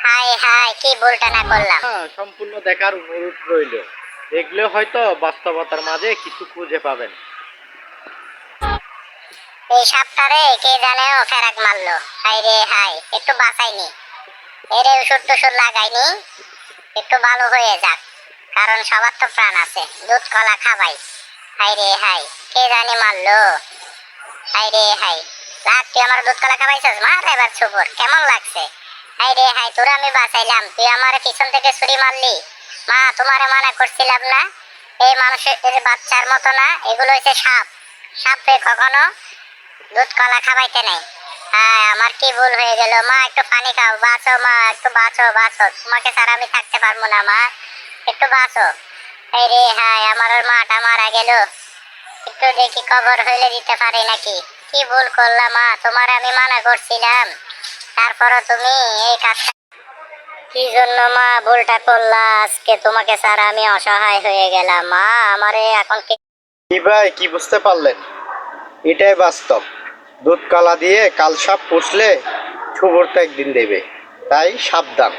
High high, কি ভুলটা না করলাম? সম্পূর্ণ দেখার অনুরোধ রইল। দেখলে হয়তো বাস্তবতার মাঝে কিছু খুঁজে পাবেন। এই সাপটারে কে জানে ও ফেরাক মারলো। হাই রে হাই, একটু বাঁচাইনি, এরে ওষুধ টষুধ লাগাইনি, একটু ভালো হয়ে যাক, কারণ সবার তো প্রাণ আছে, দুধ কলা খাবাই। হাই রে হাই, কে জানি মারলো। হাই রে হাই, রাত তুই আমার দুধ কলা খাবাইছিস, মার এবার ছুপুর, কেমন লাগছে? হাই রে হাই, তোরা আমি বাঁচাইলাম, তুই আমার পিছন থেকে ছুরি মারলি। মা, তোমারে মানা করছিলাম না, এই মানুষের বাচ্চার মতো না, এগুলো হচ্ছে সাপ। সাপে কখনো দুধ কলা খাবাইতে নেই। হ্যাঁ, আমার কি ভুল হয়ে গেল। মা, একটু পানি খাও, বাঁচো মা, একটু বাঁচো বাঁচো, তোমাকে ছাড়া আমি থাকতে পারবো না মা, একটু বাঁচো। এই রে হাই, আমার ওর মাটা মারা গেল, একটু দেখি কবর হইলে দিতে পারি নাকি। কি ভুল করলাম মা, তোমার আমি মানা করছিলাম, তারপরও তুমি এই কাজটা কি জন্য মা ভুলটা করলা? আজকে তোমাকে ছাড়া আমি অসহায় হয়ে গেলাম মা, আমারে এখন কি ভাই, কি বুঝতে পারলেন? এটাই বাস্তব। দুধ কলা দিয়ে কাল সাপ পুষলে শুভর তো একদিন দেবে, তাই সাবধান।